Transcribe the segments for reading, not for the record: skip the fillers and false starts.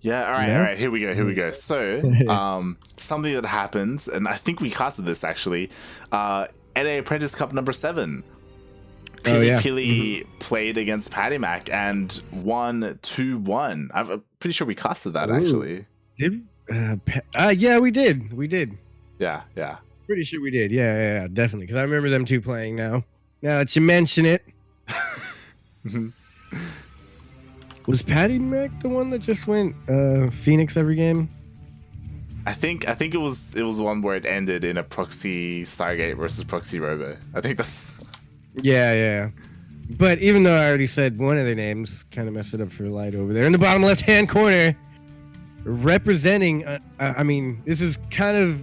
Yeah, all right, No? all right. Here we go. Here we go. So, something that happens, and I think we casted this actually. NA Apprentice Cup number 7. Oh Pili yeah. Pili played against PattyMac and won 2-1. I'm pretty sure we casted that Ooh. actually. Did yeah, we did. We did. Yeah, yeah. Pretty sure we did. Yeah, definitely. Because I remember them two playing now. Now that you mention it. Was PattyMac the one that just went Phoenix every game? I think it was one where it ended in a proxy Stargate versus proxy Robo. I think that's Yeah. But even though I already said one of their names, kind of messed it up for Light over there in the bottom left-hand corner, representing. I mean, this is kind of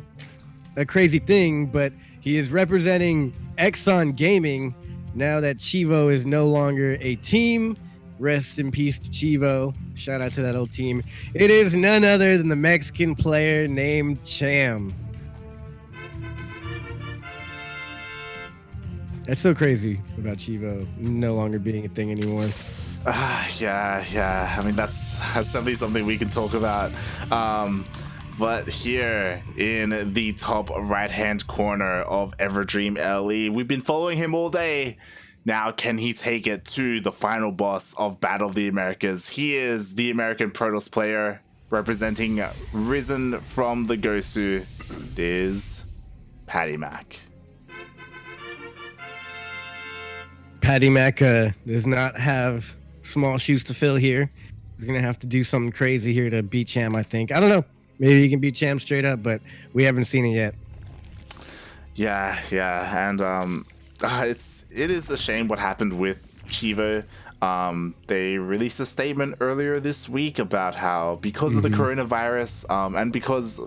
a crazy thing, but he is representing Exxon Gaming now that Chivo is no longer a team. Rest in peace to Chivo. Shout out to that old team. It is none other than the Mexican player named Cham. That's so crazy about Chivo no longer being a thing anymore. yeah. I mean, that's definitely something we can talk about. But here in the top right-hand corner of Everdream LE, we've been following him all day. Now, can he take it to the final boss of Battle of the Americas? He is the American Protoss player representing Risen from the Gosu. It is PattyMac. PattyMac does not have small shoes to fill here. He's going to have to do something crazy here to beat Cham, I think. I don't know. Maybe he can beat Cham straight up, but we haven't seen it yet. Yeah. And it is a shame what happened with Chivo. They released a statement earlier this week about how because of the coronavirus and because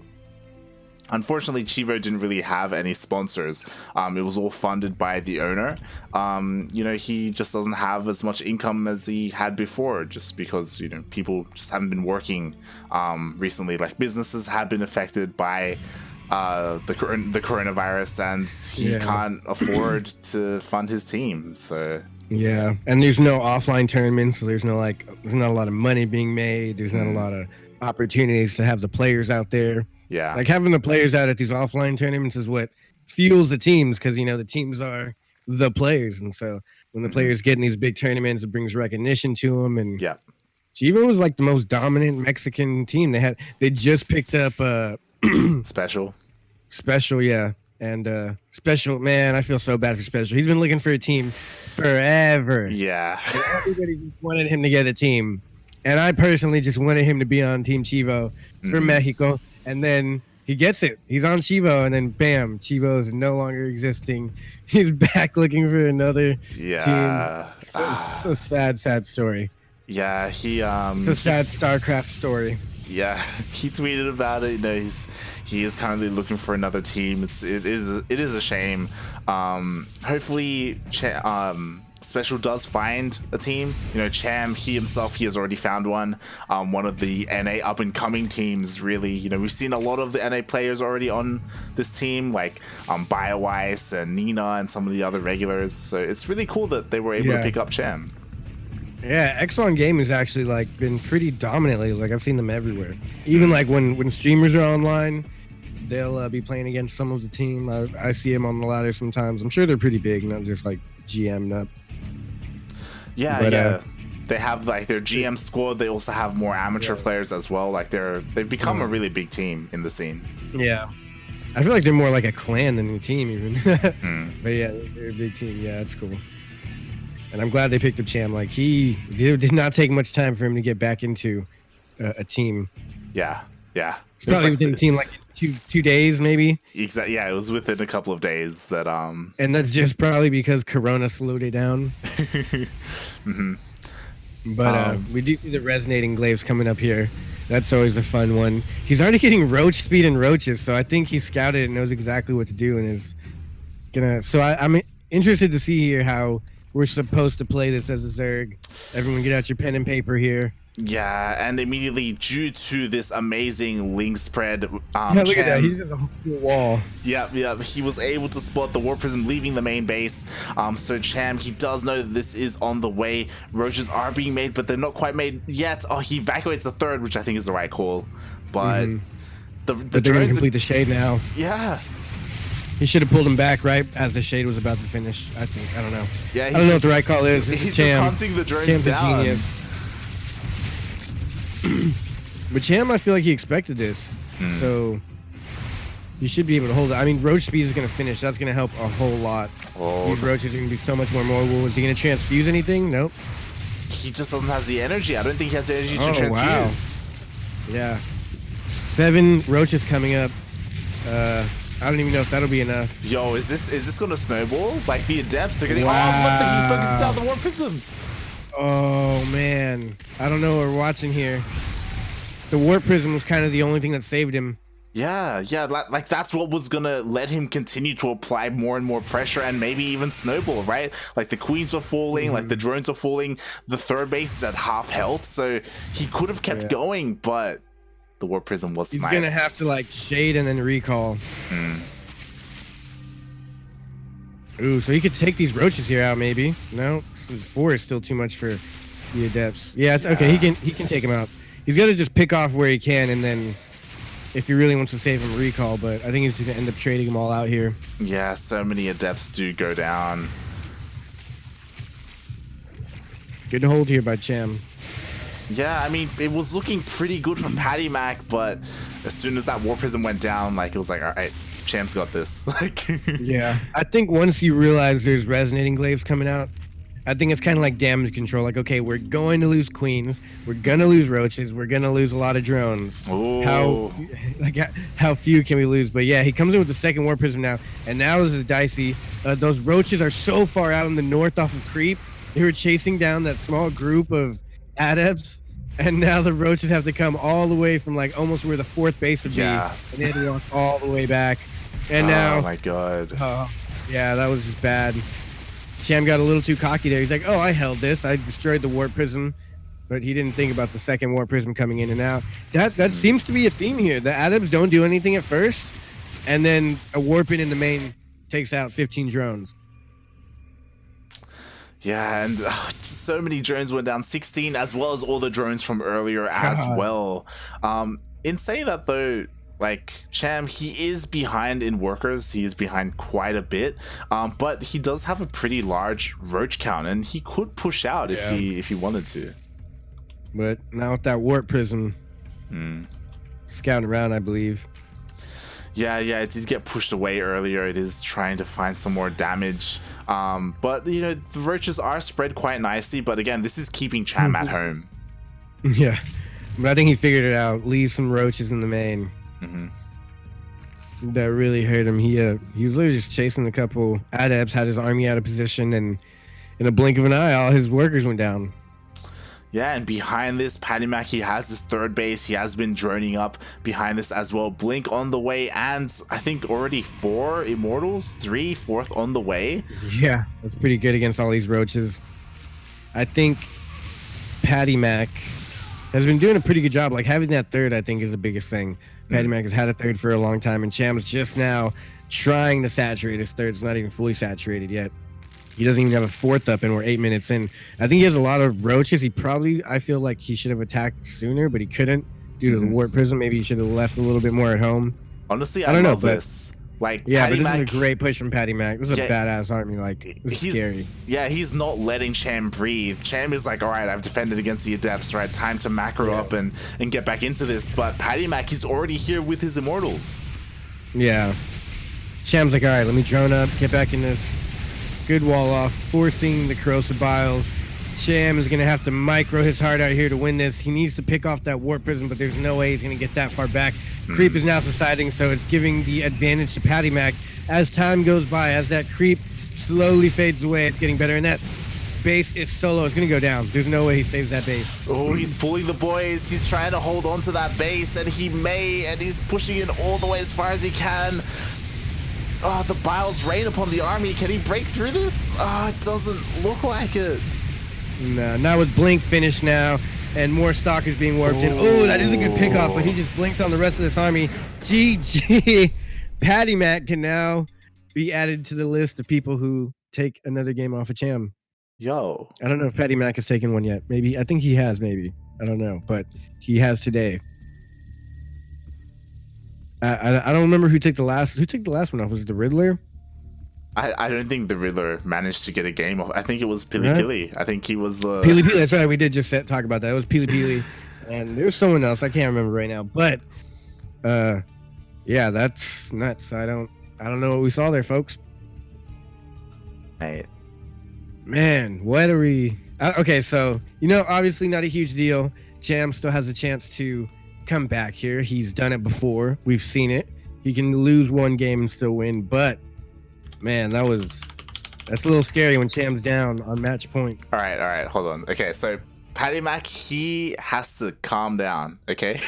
unfortunately Chivo didn't really have any sponsors, it was all funded by the owner. He just doesn't have as much income as he had before, just because people just haven't been working recently. Like, businesses have been affected by the coronavirus, and he can't afford to fund his team. So yeah, and there's no offline tournaments, so there's not a lot of money being made. There's not a lot of opportunities to have the players out there. Yeah, like having the players out at these offline tournaments is what fuels the teams, because the teams are the players, and so when the players get in these big tournaments, it brings recognition to them. And yeah, Chivo was like the most dominant Mexican team. They just picked up Special, yeah. And Special, man, I feel so bad for Special. He's been looking for a team forever. Yeah. And everybody just wanted him to get a team. And I personally just wanted him to be on Team Chivo for Mexico. And then he gets it. He's on Chivo, and then bam, Chivo is no longer existing. He's back looking for another team. So sad story. Yeah, it's a sad StarCraft story. Yeah, he tweeted about it. He is currently looking for another team. It is a shame. Hopefully, Special does find a team. Cham, he has already found one. One of the NA up and coming teams. Really, we've seen a lot of the NA players already on this team, like BioWice and Nina and some of the other regulars. So it's really cool that they were able to pick up Cham. Yeah, Exxon Game has actually been pretty dominant lately. Like, I've seen them everywhere. Even like when streamers are online, they'll be playing against some of the team. I see them on the ladder sometimes. I'm sure they're pretty big, not just like GM'd up. Yeah. They have like their GM squad. They also have more amateur players as well. Like they've become a really big team in the scene. Yeah, I feel like they're more like a clan than a team even. But yeah, they're a big team. Yeah, that's cool. And I'm glad they picked up Cham. Like, he did not take much time for him to get back into a team. Yeah. It's probably within the team like two days, maybe. Exactly. Yeah, it was within a couple of days that And that's just probably because Corona slowed it down. But we do see the resonating glaives coming up here. That's always a fun one. He's already getting roach speed and roaches, so I think he scouted and knows exactly what to do and is gonna. So I'm interested to see here how we're supposed to play this as a Zerg. Everyone get out your pen and paper here. Yeah, and immediately due to this amazing link spread, Look at that, he's just a whole wall. Yep, he was able to spot the Warp Prism leaving the main base. So Cham, he does know that this is on the way. Roaches are being made, but they're not quite made yet. Oh, he evacuates the third, which I think is the right call. But but they're going to complete the shade now. Yeah. He should have pulled him back right as the shade was about to finish, I think. I don't know. Yeah, I don't know what the right call is. He's Cham. just hunting the drones Cham's down. a genius. But Cham, I feel like he expected this. So you should be able to hold it. I mean, roach speed is going to finish. That's going to help a whole lot. These roaches are going to be so much more mobile. Is he going to transfuse anything? Nope. He just doesn't have the energy. I don't think he has the energy to transfuse. Wow. Yeah. 7 roaches coming up. I don't even know if that'll be enough. Yo, is this gonna snowball? Like the adepts, they're getting but he focuses down the Warp Prism. Oh man, I don't know what we're watching here. The Warp Prism was kind of the only thing that saved him. Yeah, like that's what was gonna let him continue to apply more and more pressure and maybe even snowball, right? Like the queens were falling, like the drones were falling, the third base is at half health, so he could have kept going, but the Warp Prism was sniped. He's gonna have to like shade and then recall. Ooh, so he could take these roaches here out maybe. No, 4 is still too much for the adepts. Yeah, okay, he can take him out. He's got to just pick off where he can, and then if he really wants to save him, recall. But I think he's gonna end up trading them all out here. Yeah, so many adepts do go down. Good hold here by Cham. Yeah, I mean, it was looking pretty good from PattyMac, but as soon as that Warp Prism went down, like, it was like, all right, Cham's got this. Like, yeah. I think once you realize there's resonating glaives coming out, I think it's kind of like damage control. Like, okay, we're going to lose queens, we're gonna lose roaches, we're gonna lose a lot of drones. Ooh. How few can we lose? But yeah, he comes in with the second Warp Prism now, and now this is dicey. Those roaches are so far out in the north off of creep. They were chasing down that small group of adepts, and now the roaches have to come all the way from like almost where the 4th base would be, and they had to walk all the way back. And now, oh my god, yeah, that was just bad. Cham got a little too cocky there. He's like, oh, I held this, I destroyed the Warp Prism, but he didn't think about the second Warp Prism coming in and out. That seems to be a theme here. The adepts don't do anything at first, and then a warp in the main takes out 15 drones. Yeah, and so many drones went down, 16, as well as all the drones from earlier as well. In saying that though, like, Cham, he is behind in workers. He is behind quite a bit, but he does have a pretty large roach count, and he could push out if he wanted to. But now with that Warp Prism scouting around, I believe. Yeah, it did get pushed away earlier. It is trying to find some more damage. But, you know, the roaches are spread quite nicely. But again, this is keeping Cham at home. Yeah. But I think he figured it out. Leave some roaches in the main. That really hurt him. He was literally just chasing a couple adepts, had his army out of position, and in a blink of an eye, all his workers went down. Yeah, and behind this, PattyMac, he has his 3rd base. He has been droning up behind this as well. Blink on the way, and I think already 4 Immortals, 3, 4th on the way. Yeah, that's pretty good against all these roaches. I think PattyMac has been doing a pretty good job. Like, having that 3rd, I think, is the biggest thing. PattyMac has had a 3rd for a long time, and Cham's just now trying to saturate his 3rd. It's not even fully saturated yet. He doesn't even have a 4th up, and we're 8 minutes in. I think he has a lot of roaches. I feel like he should have attacked sooner, but he couldn't due to the Warp Prism. Maybe he should have left a little bit more at home. Honestly, I don't know this. Like, yeah, but this is a great push from PattyMac. This is a badass army. Like, this is scary. Yeah, he's not letting Cham breathe. Cham is like, all right, I've defended against the adepts, right? Time to macro up and get back into this. But PattyMac, he's already here with his Immortals. Yeah. Cham's like, all right, let me drone up, get back in this. Good wall off, forcing the corrosive biles. Cham is going to have to micro his heart out here to win this. He needs to pick off that Warp Prism, but there's no way he's going to get that far back. Creep is now subsiding, so it's giving the advantage to PattyMac. As time goes by, as that creep slowly fades away, it's getting better. And that base is solo. It's going to go down. There's no way he saves that base. Oh, he's pulling the boys. He's trying to hold on to that base, and he may, and he's pushing it all the way as far as he can. Oh, the biles rain upon the army. Can he break through this? Oh, it doesn't look like it. No, not with Blink finished now, and more stalkers being warped in. Oh, that is a good pickoff, but he just blinks on the rest of this army. GG. PattyMac can now be added to the list of people who take another game off of Cham. Yo. I don't know if PattyMac has taken one yet. Maybe. I think he has, maybe. I don't know, but he has today. I don't remember who took the last one off. Was it the Riddler? I don't think the Riddler managed to get a game off. I think it was Pili Pili. I think he was the... Pili Pili, that's right. We did just talk about that. It was Pili Pili. And there was someone else. I can't remember right now. But, yeah, that's nuts. I don't know what we saw there, folks. Right. Man, what are we... okay, so, obviously not a huge deal. Cham still has a chance to come back here. He's done it before. We've seen it. He can lose one game and still win, but man, that's a little scary when Cham's down on match point. All right, hold on. Okay, so PattyMac, he has to calm down, okay?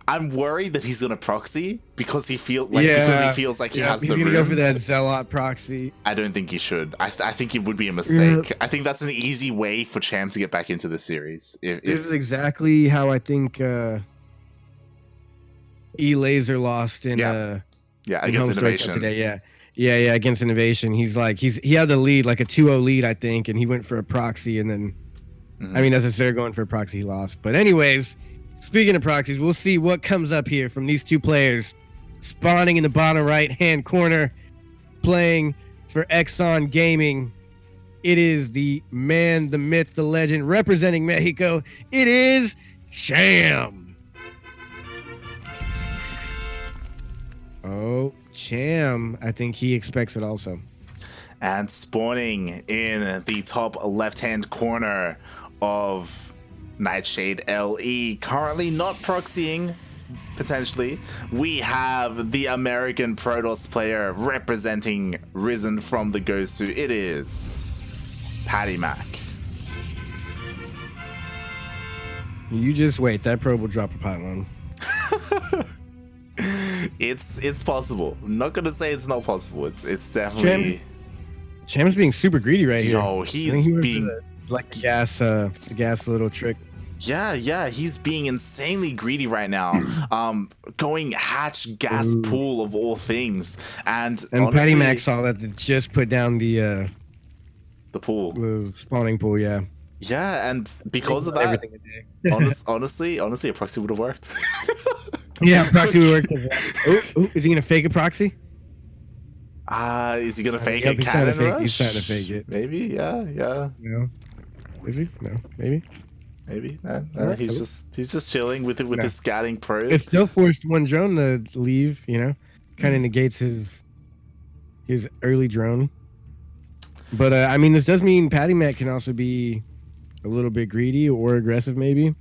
I'm worried that he's gonna proxy because he feels like he has the room. He's gonna go for that Zealot proxy. I don't think he should. I think it would be a mistake. I think that's an easy way for Cham to get back into the series. This is exactly how I think E-Laser lost in against Innovation today. Yeah, against Innovation. He had the lead, like a 2-0 lead, I think, and he went for a proxy, and then, as I started going for a proxy, he lost. But anyways, speaking of proxies, we'll see what comes up here from these two players spawning in the bottom right-hand corner, playing for Exxon Gaming. It is the man, the myth, the legend, representing Mexico. It is Cham. Oh, Cham, I think he expects it also. And spawning in the top left-hand corner of Nightshade LE, currently not proxying, potentially, we have the American Protoss player representing Risen from the Gosu. It is PattyMac. You just wait. That probe will drop a pylon. It's possible. I'm not gonna say it's not possible. It's definitely. Cham's being super greedy right here. Yo, he's being the gas little trick. Yeah, he's being insanely greedy right now. Going hatch gas pool of all things, and PattyMac saw that they just put down the pool, the spawning pool. Yeah. Yeah, and because of that, honestly, a proxy would have worked. Yeah, proxy would work. Oh, is he gonna fake a proxy? Is he gonna fake a cannon rush? He's trying to fake it. Maybe, yeah. No, is he? No, maybe. No, he's just chilling with his scouting probe. It still forced one drone to leave. Kind of negates his early drone. But this does mean PattyMac can also be a little bit greedy or aggressive, maybe.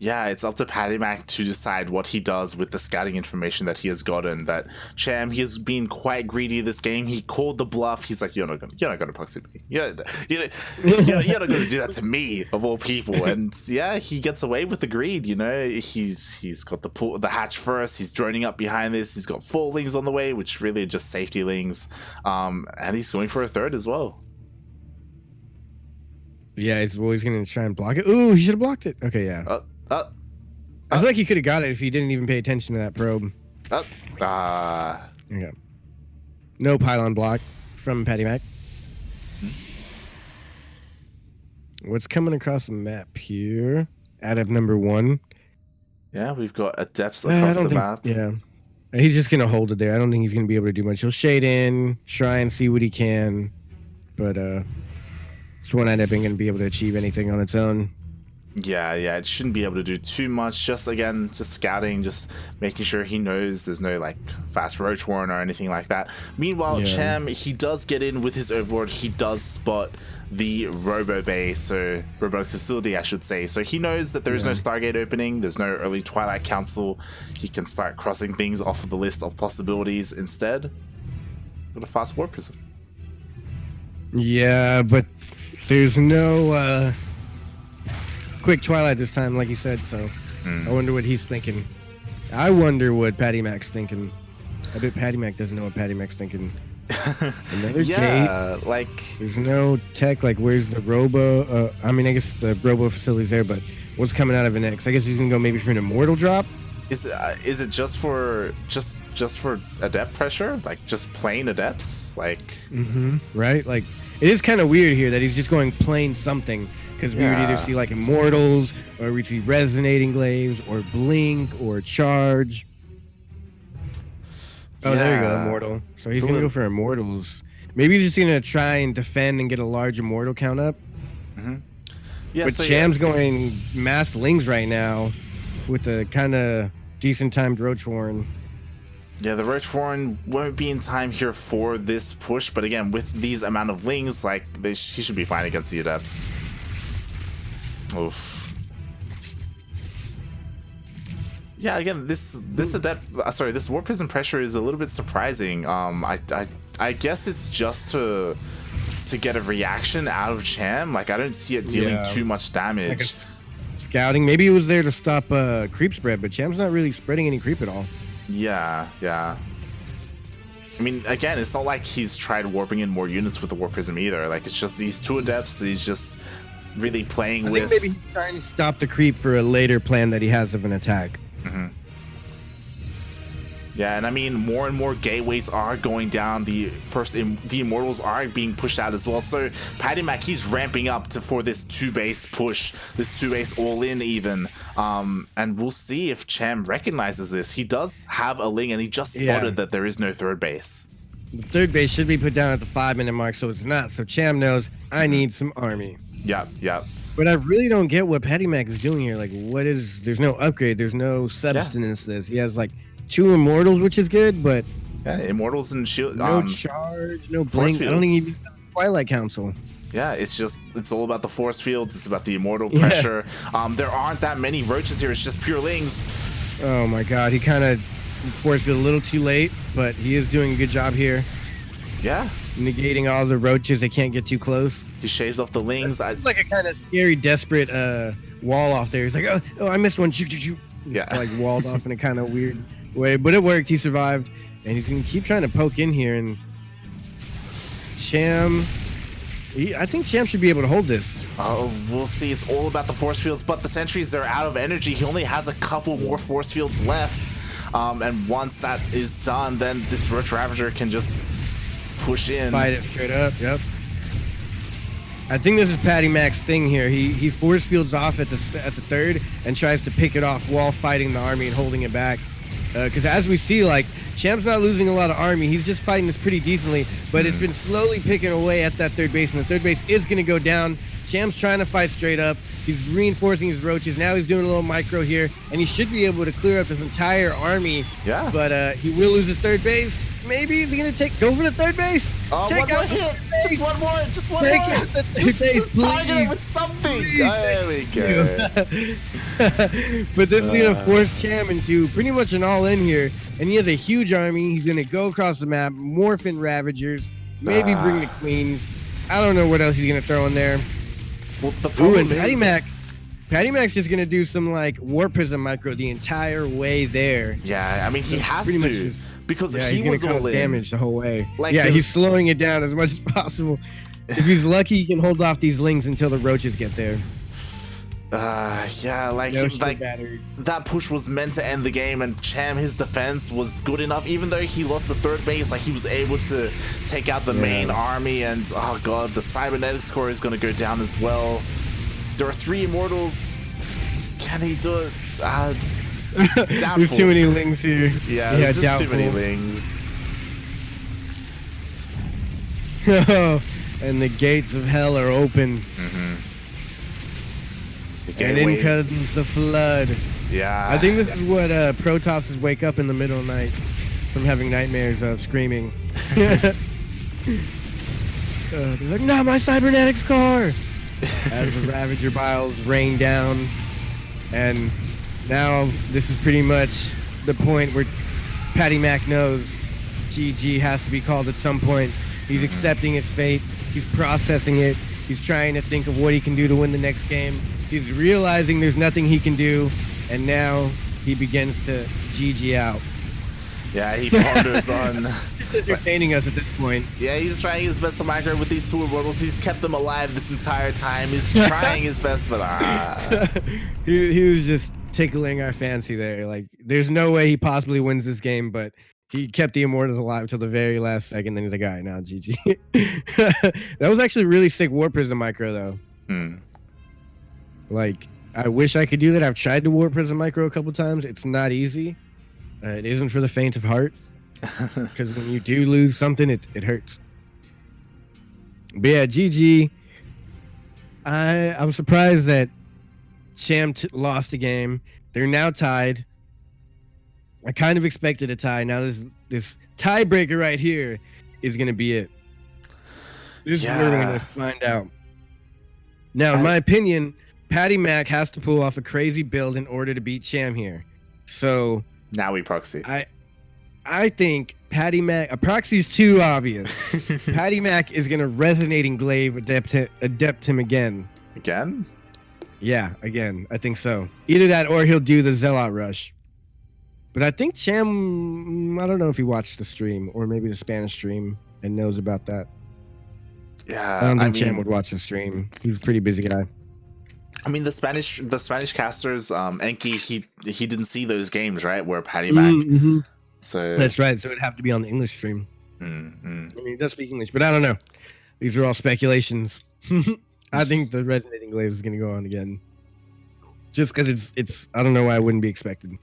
Yeah, it's up to PattyMac to decide what he does with the scouting information that he has gotten. That Cham, he has been quite greedy this game. He called the bluff. He's like, you're not gonna proxy me. You're not gonna do that to me, of all people. And yeah, he gets away with the greed. He's got the hatch first. He's droning up behind this. He's got 4 lings on the way, which really are just safety lings. And he's going for a 3rd as well. Yeah, he's gonna try and block it. Ooh, he should have blocked it. Okay, yeah. I feel like he could have got it if he didn't even pay attention to that probe. Okay. No pylon block from PattyMac. What's coming across the map here? Out of number 1. Yeah, we've got adepts across the map. Yeah. He's just going to hold it there. I don't think he's going to be able to do much. He'll shade in, try and see what he can. But this one end up being going to be able to achieve anything on its own. Yeah, it shouldn't be able to do too much. Just scouting, just making sure he knows there's no fast roach warren or anything like that. Meanwhile, Cham, he does get in with his overlord. He does spot the robo base, so robotics facility, I should say. So he knows that there is no Stargate opening. There's no early Twilight Council. He can start crossing things off of the list of possibilities instead. Got a fast warp prison. Yeah, but there's no quick Twilight this time, like you said, so I wonder what he's thinking. I wonder what PattyMac's thinking. I bet PattyMac doesn't know what PattyMac's thinking. Another Yeah, gate. like There's no tech. Like, where's the robo? I mean, I guess the robo facility's there, but what's coming out of an X? I guess he's gonna go maybe for an immortal drop. is it just for adept pressure? Like just plain adepts? Like Right? Like, it is kind of weird here that he's just going plain something, because we would either see like immortals, or we'd see resonating glaives, or blink, or charge. Oh, there you go, immortal. So he's gonna go for immortals. Maybe he's just gonna try and defend and get a large immortal count up. Yeah, But so Cham's going mass lings right now with a kind of decent timed Roach Warren. Yeah, the Roach Warren won't be in time here for this push, but again, with these amount of lings, like he should be fine against the adepts. Oof. Yeah, again, this Warp Prism pressure is a little bit surprising. I guess it's just to get a reaction out of Cham. Like, I don't see it dealing too much damage. Like scouting, maybe it was there to stop creep spread, but Cham's not really spreading any creep at all. Yeah. I mean, again, it's not like he's tried warping in more units with the Warp Prism either. Like, it's just these two adepts that he's just really playing with. I think maybe he's trying to stop the creep for a later plan that he has of an attack. Yeah, and I mean, more and more gateways are going down. The immortals are being pushed out as well. So PattyMac, he's ramping up for this 2-base push, this 2-base all-in even. And we'll see if Cham recognizes this. He does have a ling, and he just spotted that there is no third base. The third base should be put down at the 5-minute mark, so it's not. So Cham knows, I need some army. Yep. But I really don't get what PattyMac is doing here. Like, there's no upgrade, there's no substance to this. He has like 2 immortals, which is good, but immortals and shield. No charge, no blink. I don't think he's Twilight Council. Yeah, it's all about the force fields. It's about the immortal pressure. There aren't that many roaches here. It's just pure lings. Oh my god, he kind of force field a little too late, but he is doing a good job here. Yeah, negating all the roaches. They can't get too close. He shaves off the lings. It's like a kind of scary, desperate wall off there. He's like, oh, I missed one. Shoot. Yeah, like walled off in a kind of weird way, but it worked. He survived, and he's gonna keep trying to poke in here. And Cham, I think Cham should be able to hold this. Oh, we'll see. It's all about the force fields, but the sentries are out of energy. He only has a couple more force fields left, and once that is done, then this Roach Ravager can just push in. Fight it straight up. Yep. I think this is PattyMac's thing here. He force fields off at the third and tries to pick it off while fighting the army and holding it back. Because as we see, like, Cham's not losing a lot of army. He's just fighting this pretty decently, but it's been slowly picking away at that third base, and the third base is going to go down. Cham's trying to fight straight up. He's reinforcing his roaches. Now he's doing a little micro here, and he should be able to clear up this entire army. Yeah. But he will lose his third base. Maybe he's going to go for the third base. One more hit. Just one more. Just target it with something. There we go. But this is going to force Cham into pretty much an all-in here. And he has a huge army. He's going to go across the map, morph in Ravagers, maybe bring the Queens. I don't know what else he's going to throw in there. Well, the problem is... PattyMac's just going to do some, like, Warp Prism micro the entire way there. Yeah, I mean, he has to. Because he was all in. Damage the whole way. Like, he's slowing it down as much as possible. If he's lucky, he can hold off these lings until the roaches get there. That push was meant to end the game, and Cham, his defense was good enough. Even though he lost the third base, like, he was able to take out the main army, and oh god, the cybernetics core is going to go down as well. There are 3 immortals. Can he do it? There's too many lings here. Yeah, there's just doubtful. Too many lings. And the gates of hell are open. And in comes the flood. Yeah. I think this is what Protosses wake up in the middle of the night from having nightmares of screaming. They're like, no, my cybernetics car! As the Ravager Biles rain down. And now this is pretty much the point where PattyMac knows GG has to be called at some point. He's accepting his fate. He's processing it. He's trying to think of what he can do to win the next game. He's realizing there's nothing he can do, and now he begins to GG out. Yeah, he ponders on. He's entertaining us at this point. Yeah, he's trying his best to migrate with these two immortals. He's kept them alive this entire time. He's trying his best, but he was just tickling our fancy there. Like, there's no way he possibly wins this game, but he kept the immortals alive till the very last second. Then he's like, all right, now GG. That was actually really sick War Prism micro, though. Like, I wish I could do that. I've tried to War Prism micro a couple times. It's not easy. It isn't for the faint of heart. Because when you do lose something, it hurts. But yeah, GG. I'm surprised that Cham lost the game. They're now tied. I kind of expected a tie. Now this tiebreaker right here is going to be it. This is where we're going to find out. Now, in my opinion, PattyMac has to pull off a crazy build in order to beat Cham here. So now we proxy. I think PattyMac, a proxy's too obvious. PattyMac is going to Resonating Glaive adept him again. Again? Yeah, again. I think so. Either that or he'll do the Zealot Rush. But I think Cham, I don't know if he watched the stream or maybe the Spanish stream and knows about that. Yeah, I don't think Cham would watch the stream. He's a pretty busy guy. I mean, the Spanish casters, Enki, he didn't see those games, right? Where PattyMac. So that's right. So it'd have to be on the English stream. I mean, he does speak English, but I don't know. These are all speculations. I think the Resonating Glaive is going to go on again, just because it's. I don't know why it wouldn't be expected.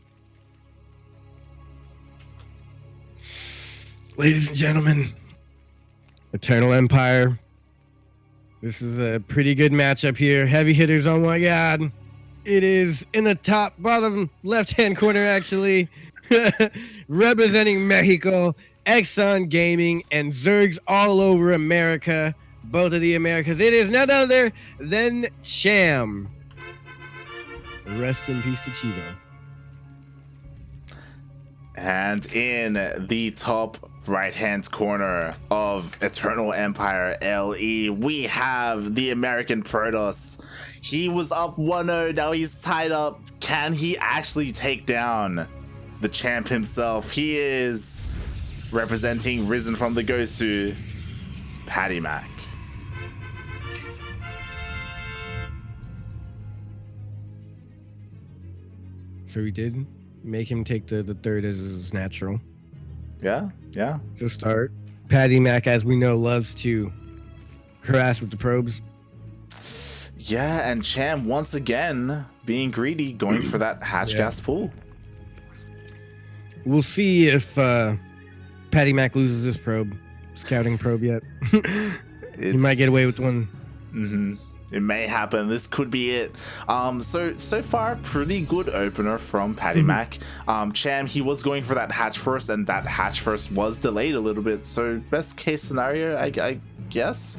Ladies and gentlemen, Eternal Empire. This is a pretty good matchup here. Heavy hitters, oh my god. It is in the top, bottom, left-hand corner, actually. Representing Mexico, Exxon Gaming, and Zergs all over America. Both of the Americas. It is none other than Cham. Rest in peace to Chivo. And in the top right-hand corner of Eternal Empire LE, we have the American Protoss. He was up 1-0, now he's tied up. Can he actually take down the champ himself? He is representing Risen from the Gosu, PattyMac. So he did make him take the third as is natural. Yeah. To start. PattyMac, as we know, loves to harass with the probes. Yeah, and Cham once again being greedy, going for that hatch gas pool. We'll see if PattyMac loses this scouting probe yet. He might get away with one. It may happen. This could be it. So far, pretty good opener from PattyMac. Cham, he was going for that hatch first, and that hatch first was delayed a little bit. So best case scenario, I guess,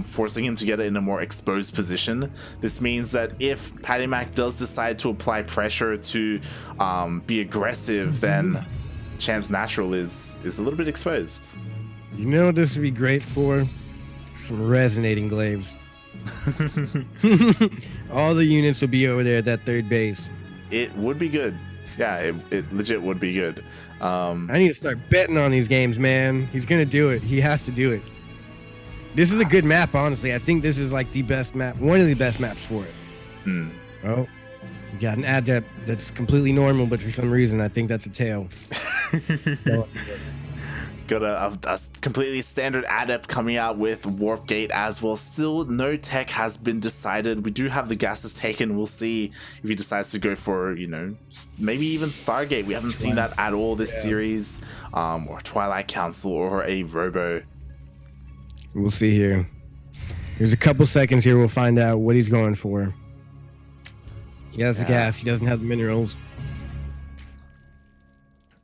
forcing him to get it in a more exposed position. This means that if PattyMac does decide to apply pressure to be aggressive, then Cham's natural is a little bit exposed. You know what this would be great for? Some Resonating Glaives. All the units will be over there at that third base. It would be good. Yeah, it legit would be good. I need to start betting on these games, man. He's gonna do it. He has to do it. This is a good map, honestly. I think this is like the best map, one of the best maps for it. Oh, you got an adept that's completely normal, but for some reason I think that's a tail. Got a completely standard adept coming out with Warp Gate as well. Still, no tech has been decided. We do have the gases taken. We'll see if he decides to go for, maybe even Stargate. We haven't seen that at all this series. Or Twilight Council or a Robo. We'll see here. There's a couple seconds here. We'll find out what he's going for. He has the gas. He doesn't have the minerals.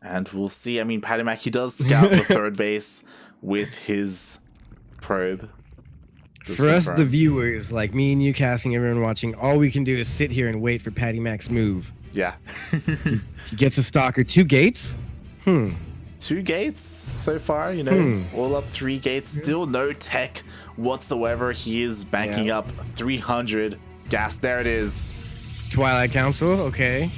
And we'll see. I mean, PattyMac, he does scout the third base with his probe. For us, the viewers, like me and you casting, everyone watching, all we can do is sit here and wait for PattyMac's move. Yeah. He gets a stalker. 2 gates? 2 gates so far, all up 3 gates. Still no tech whatsoever. He is banking up 300 gas. There it is. Twilight Council, okay.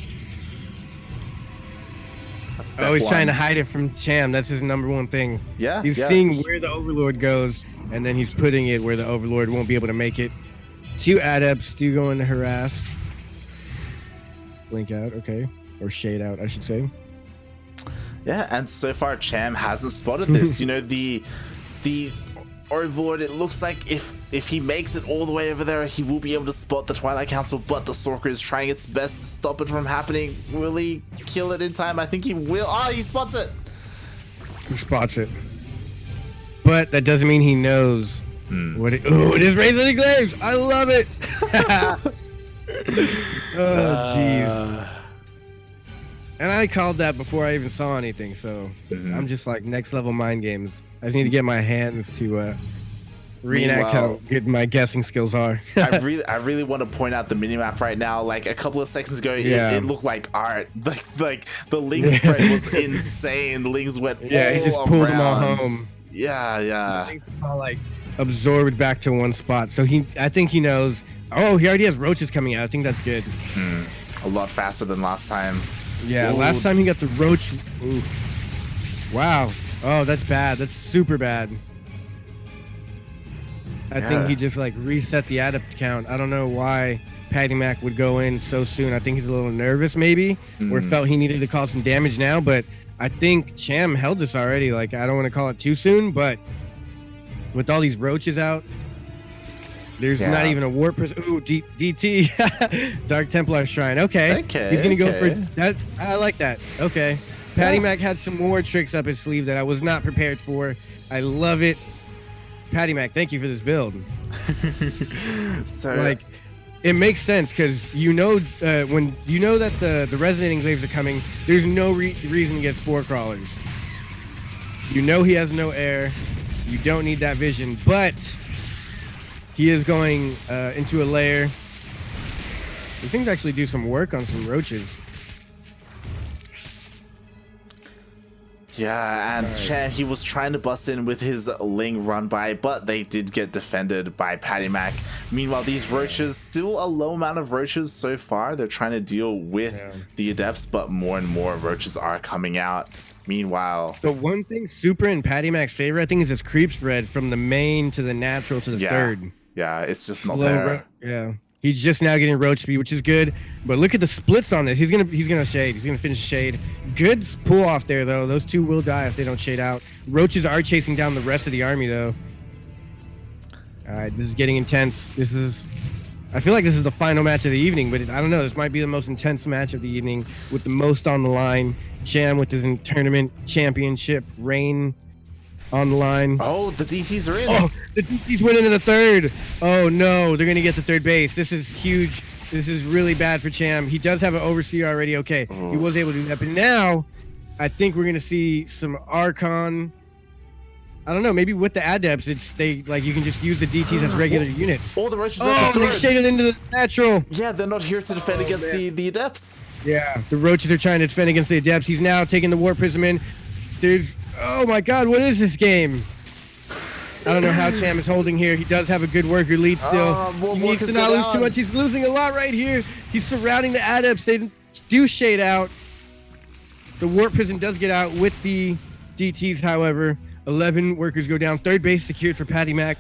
That's step Oh, he's trying to one. hide it from Cham. That's his number one thing. Yeah, He's yeah. seeing where the Overlord goes, and then he's putting it where the Overlord won't be able to make it. 2 adepts do go into harass. Blink out, okay. Or shade out, I should say. Yeah, and so far Cham hasn't spotted this. You know, the Overlord, it looks like if he makes it all the way over there, he will be able to spot the Twilight Council, but the Stalker is trying its best to stop it from happening. Will he kill it in time? I think he will. Oh, he spots it! He spots it. But that doesn't mean he knows what it... Oh, it is Raising Glaives! I love it! Oh, jeez. And I called that before I even saw anything, so I'm just like next level mind games. I just need to get my hands to reenact how good my guessing skills are. I really want to point out the minimap right now. Like a couple of seconds ago, it looked like art. Like the Ling spread was insane. The Lings went he just all pulled around. them all home. Yeah. Things all like absorbed back to one spot. So I think he knows. Oh, he already has roaches coming out. I think that's good. A lot faster than last time. Yeah, Ooh. last time he got the roach. Ooh. Wow. Oh, that's bad. That's super bad. I think he just like reset the adept count. I don't know why PattyMac would go in so soon. I think he's a little nervous maybe, or felt he needed to cause some damage now, but I think Cham held this already. Like, I don't want to call it too soon, but with all these roaches out, there's not even a warp. Ooh, DT. Dark Templar Shrine. Okay. He's going to go for that. I like that. Okay. PattyMac had some more tricks up his sleeve that I was not prepared for. I love it. PattyMac, thank you for this build. So, like, it makes sense because when you know that the resonating glaives are coming, there's no reason to get spore crawlers. You know he has no air. You don't need that vision, but he is going into a lair. These things actually do some work on some roaches. yeah, and Cham, he was trying to bust in with his Ling run by, but they did get defended by PattyMac. Meanwhile, these roaches, still a low amount of roaches so far. They're trying to deal with the adepts, but more and more roaches are coming out. Meanwhile, the one thing super in PattyMac's favor, I think, is his creep spread from the main to the natural to the third. Yeah, it's just not there. Yeah. He's just now getting roach speed, which is good. But look at the splits on this. He's gonna shade. He's gonna finish shade. Good pull off there though. Those two will die if they don't shade out. Roaches are chasing down the rest of the army though. All right, this is getting intense. I feel like this is the final match of the evening, but I don't know. This might be the most intense match of the evening with the most on the line. Cham with his tournament championship reign on the line. Oh, the DTs are in. Oh, the DTs went into the third. Oh no, they're gonna get to third base. This is huge. This is really bad for Cham. He does have an overseer already. Okay, he was able to do that, but now I think we're gonna see some Archon. I don't know. Maybe with the adepts, you can just use the DTs as regular units. All the roaches are they shaded into the natural. Yeah, they're not here to defend against the adepts. Yeah, the roaches are trying to defend against the adepts. He's now taking the warp prism in. Oh my god, what is this game? I don't know how Cham is holding here. He does have a good worker lead still. He needs to not lose too much. He's losing a lot right here. He's surrounding the adepts. They do shade out. The warp prism does get out with the DTs, however. 11 workers go down. Third base secured for PattyMac.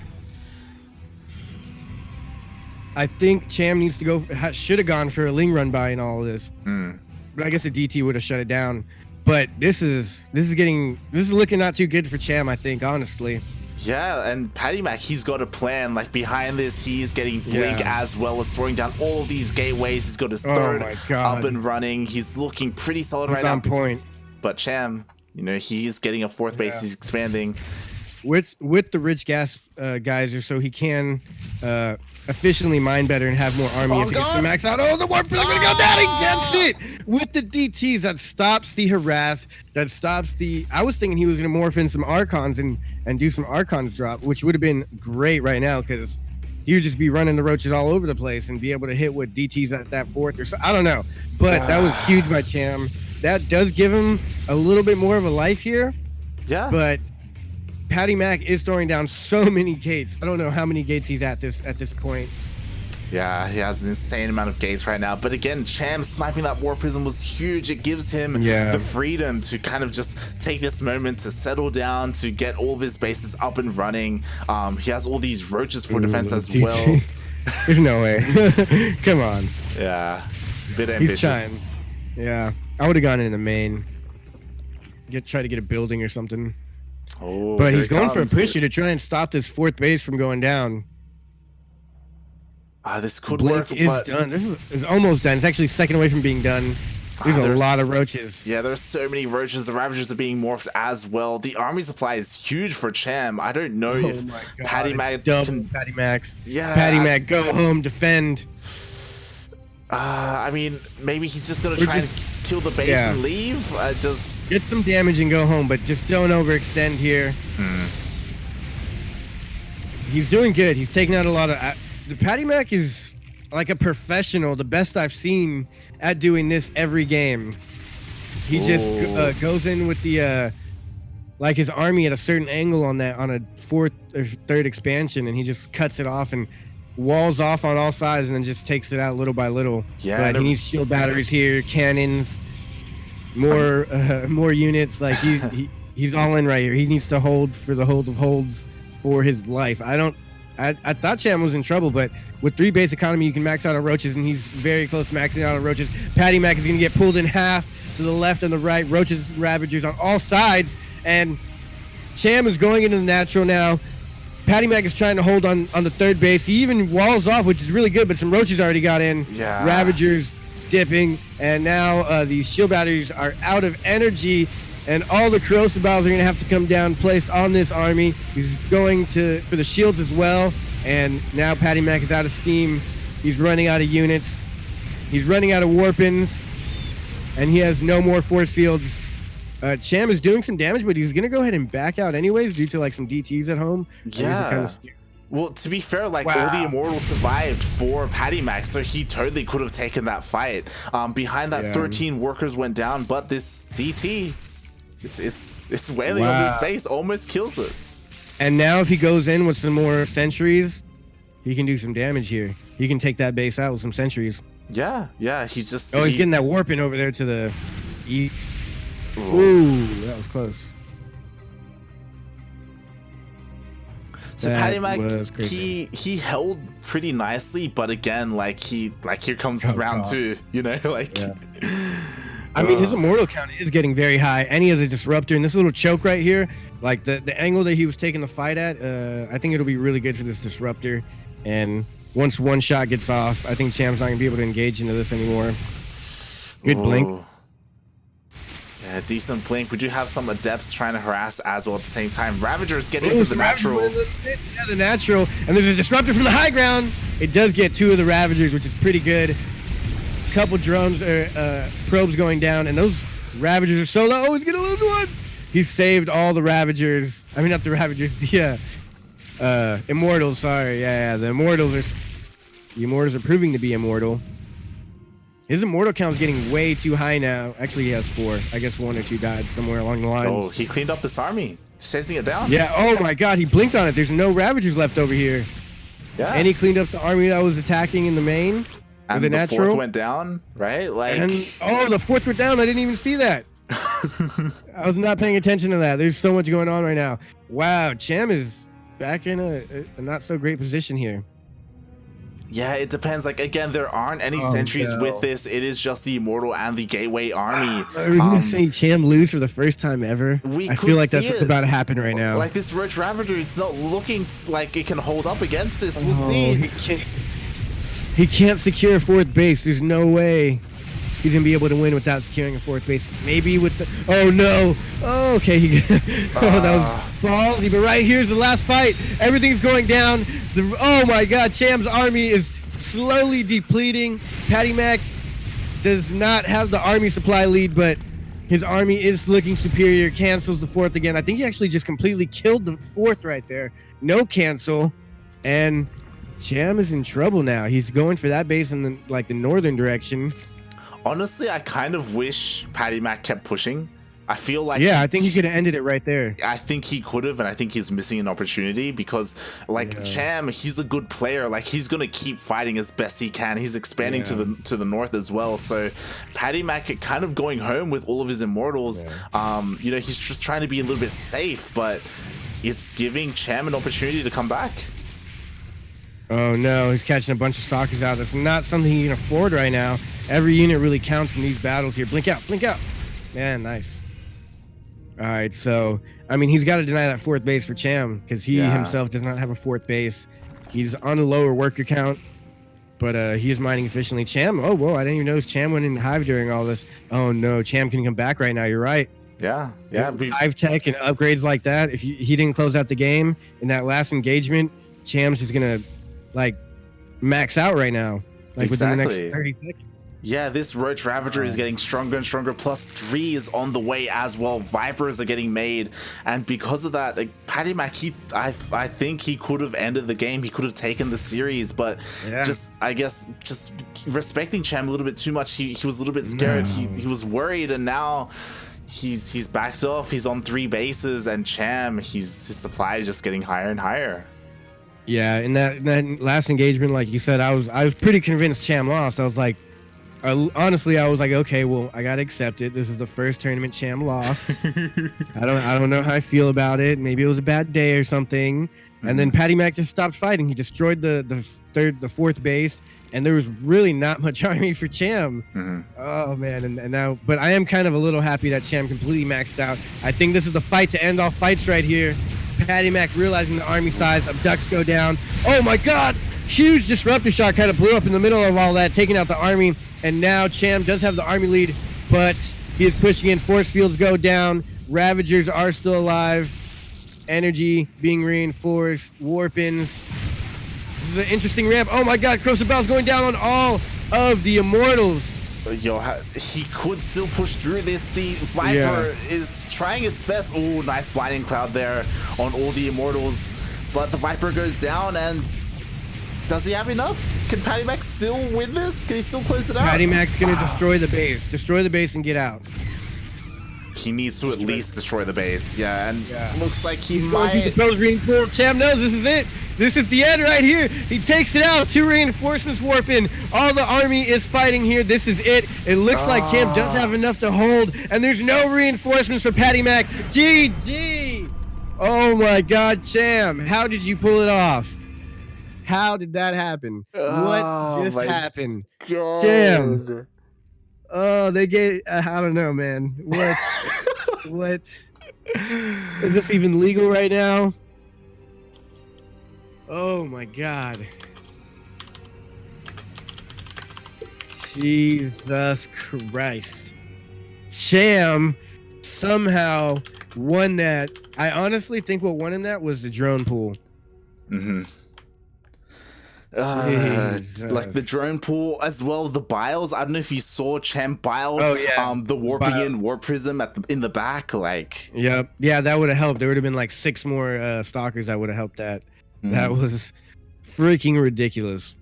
I think Cham needs to go. Should have gone for a Ling run by in all of this. But I guess a DT would have shut it down. But this is looking not too good for Cham, I think, honestly. Yeah, and PattyMac, he's got a plan. Like behind this, he's getting Blink as well as throwing down all of these gateways. He's got his third up and running. He's looking pretty solid right now. On point. But Cham, he's getting a fourth base. He's expanding. With the rich gas geyser, so he can efficiently mine better and have more army if he gets the max out. Oh, the warp is going to go down. He gets it with the DTs. That stops the harass. That stops the. I was thinking he was going to morph in some Archons and do some Archons drop, which would have been great right now because he would just be running the roaches all over the place and be able to hit with DTs at that fourth or so. I don't know, but that was huge by Cham. That does give him a little bit more of a life here. Yeah, but PattyMac is throwing down so many gates. I don't know how many gates he's at this point. Yeah, he has an insane amount of gates right now. But again, Cham sniping that War Prism was huge. It gives him the freedom to kind of just take this moment to settle down, to get all of his bases up and running. He has all these roaches for defense as well. There's no way. Come on. Yeah, a bit ambitious. Yeah, I would have gone in the main. Try to get a building or something. Oh, but he's going for a pusher to try and stop this 4th base from going down. This could Blink work, is but done. This is almost done. It's actually second away from being done. There's a lot of roaches. Yeah, there's so many roaches. The Ravagers are being morphed as well. The army supply is huge for Cham. I don't know if PattyMac can... PattyMac. Yeah. PattyMac, go home, defend. I mean, maybe he's just going to try and kill the base and leave. Just get some damage and go home, but just don't overextend here. He's doing good. He's taking out a lot of... The PattyMac is like a professional, the best I've seen at doing this every game. He just goes in with the like his army at a certain angle on a 4th or 3rd expansion, and he just cuts it off and walls off on all sides, and then just takes it out little by little. Yeah, but he needs shield batteries here, cannons, more units. Like he's all in right here. He needs to hold for the hold of holds for his life. I thought Cham was in trouble, but with 3 base economy, you can max out on roaches, and he's very close to maxing out on roaches. PattyMac is going to get pulled in half to the left and the right. Roaches and Ravagers on all sides, and Cham is going into the natural now. PattyMac is trying to hold on the 3rd base. He even walls off, which is really good, but some roaches already got in. Yeah. Ravagers dipping, and now the shield batteries are out of energy, and all the corrosive battles are going to have to come down, placed on this army. He's going for the shields as well, and now PattyMac is out of steam. He's running out of units. He's running out of warpins, and he has no more force fields. Cham is doing some damage, but he's going to go ahead and back out anyways due to like some DTs at home. Yeah. Well, to be fair, like all the Immortals survived for PattyMac, so he totally could have taken that fight. Behind that, 13 workers went down, but this DT... It's wailing on his face, almost kills it. And now if he goes in with some more sentries, he can do some damage here. He can take that base out with some sentries. Yeah, he's just... he's getting that warping over there to the east. Ooh, that was close. So PattyMac, he held pretty nicely, but again, here comes round 2, you know, like... Yeah. I mean, his immortal count is getting very high, and he has a disruptor. And this little choke right here, like the angle that he was taking the fight at, I think it'll be really good for this disruptor. And once one shot gets off, I think Cham's not going to be able to engage into this anymore. Good blink. Yeah, decent blink. We do have some adepts trying to harass as well at the same time. Ravagers get into the natural. Yeah, the natural. And there's a disruptor from the high ground. It does get 2 of the Ravagers, which is pretty good. Couple drones probes going down, and those Ravagers are so low. Oh, he's gonna lose one. He saved all the Ravagers. I mean, not the Ravagers, the Immortals. Sorry, the Immortals are proving to be immortal. His immortal count is getting way too high now. Actually, he has 4. I guess 1 or 2 died somewhere along the lines. Oh, he cleaned up this army. He's chasing it down. Yeah. Oh my God, he blinked on it. There's no Ravagers left over here. Yeah. And he cleaned up the army that was attacking in the main. And the natural 4th went down, right? Like, and, the 4th went down. I didn't even see that. I was not paying attention to that. There's so much going on right now. Wow, Cham is back in a not so great position here. Yeah, it depends. Like, again, there aren't any sentries with this. It is just the Immortal and the Gateway army. Are we going to see Cham lose for the first time ever? I feel like that's what's about to happen right now. Like, this Roach Ravager, it's not looking like it can hold up against this. We'll see. He can't secure a 4th base. There's no way he's going to be able to win without securing a 4th base. Maybe with the... Oh, no. Oh, okay. That was ballsy. But right here's the last fight. Everything's going down. Oh, my God. Cham's army is slowly depleting. PattyMac does not have the army supply lead, but his army is looking superior. Cancels the 4th again. I think he actually just completely killed the 4th right there. No cancel. And... Cham is in trouble now. He's going for that base in the northern direction. Honestly, I kind of wish PattyMac kept pushing. I feel like I think he could have ended it right there. I think he could have, and I think he's missing an opportunity because, like, Cham, he's a good player. Like, he's gonna keep fighting as best he can. He's expanding to the north as well. So, PattyMac kind of going home with all of his immortals. You know, he's just trying to be a little bit safe, but it's giving Cham an opportunity to come back. Oh no, he's catching a bunch of stalkers out. That's not something he can afford right now. Every unit really counts in these battles here. Blink out, blink out. Man, nice. All right, so, I mean, he's got to deny that 4th base for Cham because he himself does not have a 4th base. He's on a lower worker count, but he is mining efficiently. Cham, oh, whoa, I didn't even notice Cham went in Hive during all this. Oh, no, Cham can come back right now. You're right. Yeah. Hive tech and upgrades like that, if he didn't close out the game in that last engagement, Cham's just going to, like, max out right now. Like, within the next 30 seconds. Yeah, this Roach Ravager is getting stronger and stronger. +3 is on the way as well. Vipers are getting made, and because of that, like, PattyMac, I think he could have ended the game. He could have taken the series, but I guess just respecting Cham a little bit too much. He was a little bit scared. He was worried, and now he's backed off. He's on 3 bases, and Cham, his supply is just getting higher and higher. Yeah, in that last engagement, like you said, I was pretty convinced Cham lost. I was like. Honestly, I was like, okay, well, I gotta accept it. This is the first tournament Cham lost. I don't know how I feel about it. Maybe it was a bad day or something. And then PattyMac just stopped fighting. He destroyed the 4th base, and there was really not much army for Cham. Oh man, and now, but I am kind of a little happy that Cham completely maxed out. I think this is the fight to end all fights right here. PattyMac realizing the army size of Ducks go down. Oh my God! Huge disruptor shot kind of blew up in the middle of all that, taking out the army. And now Cham does have the army lead, but he is pushing in. Force fields go down. Ravagers are still alive. Energy being reinforced. Warpins. This is an interesting ramp. Oh my God, Crocibel's going down on all of the immortals. Yo, he could still push through this. The Viper is trying its best. Oh, nice blinding cloud there on all the immortals. But the Viper goes down, and does he have enough? Can PattyMac still win this? Can he still close it out? PattyMac's gonna destroy the base. Destroy the base and get out. He needs to at least destroy the base. Yeah, and looks like he might. Cham knows this is it. This is the end right here. He takes it out. 2 reinforcements warp in. All the army is fighting here. This is it. It looks like Cham does have enough to hold, and there's no reinforcements for PattyMac. GG. Oh my God, Cham. How did you pull it off? How did that happen? What just happened? God. Cham. Oh, they gave. I don't know, man. What? What? Is this even legal right now? Oh my God. Jesus Christ. Cham somehow won that. I honestly think what won him that was the drone pool. Like the drone pool as well, the biles. I don't know if you saw Cham biled. The warping in warp prism in the back. Like, yeah, that would have helped. There would have been like 6 more stalkers that would have helped that. That was freaking ridiculous.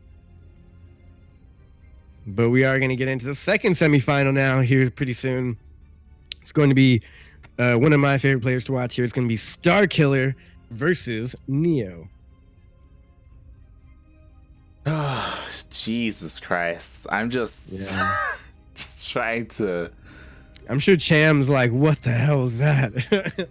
But we are going to get into the second semifinal now here pretty soon. It's going to be one of my favorite players to watch here. It's going to be Starkiller versus Neo. Oh, Jesus Christ. I'm just, just trying to. I'm sure Cham's like, what the hell is that?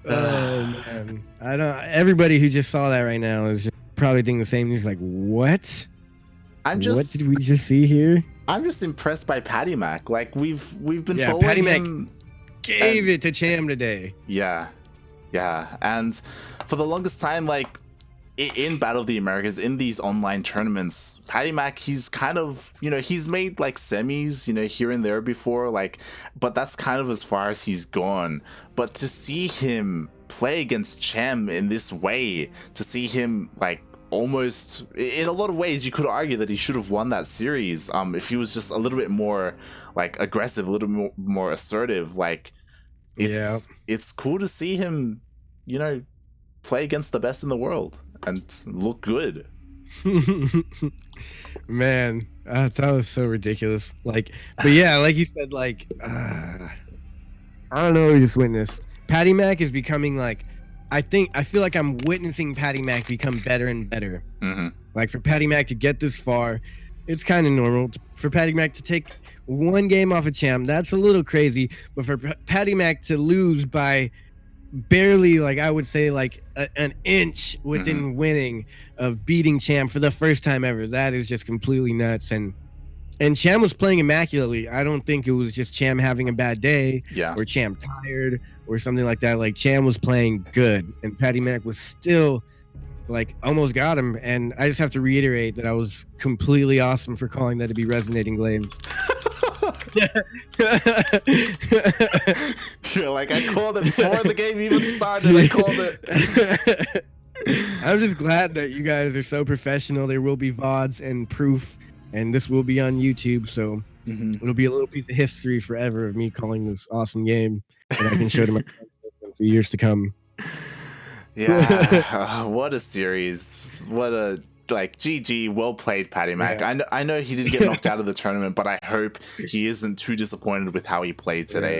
Oh, man. I don't. Everybody who just saw that right now is just probably thinking the same. He's like, what? What did we just see here? I'm just impressed by PattyMac. Like, we've been following him. Gave it to Cham today. Yeah. And for the longest time, like, in Battle of the Americas, in these online tournaments, PattyMac, he's kind of, he's made like semis, here and there before, like, but that's kind of as far as he's gone. But to see him play against Cham in this way, to see him like almost, in a lot of ways, you could argue that he should have won that series if he was just a little bit more like aggressive, a little more assertive. Like, it's cool to see him, play against the best in the world and look good. Man, that was so ridiculous. Like, but yeah, like you said, like, I don't know. We just witnessed PattyMac is becoming like, I feel like I'm witnessing PattyMac become better and better. Like for PattyMac to get this far, it's kind of normal. For PattyMac to take one game off of Cham, that's a little crazy. But for PattyMac to lose by barely, like I would say, like an inch within winning of beating Cham for the first time ever, that is just completely nuts. And Cham was playing immaculately. I don't think it was just Cham having a bad day or Cham tired or something like that. Like Cham was playing good, and PattyMac was still like almost got him. And I just have to reiterate that I was completely awesome for calling that to be resonating glaives. You're like, I called it before the game even started. I called it. I'm just glad that you guys are so professional. There will be VODs and proof, and this will be on YouTube, so it'll be a little piece of history forever of me calling this awesome game that I can show to my friends for years to come. Yeah, what a series. What a, like, GG, well played, PattyMac. Yeah. I know he did get knocked out of the tournament, but I hope he isn't too disappointed with how he played today.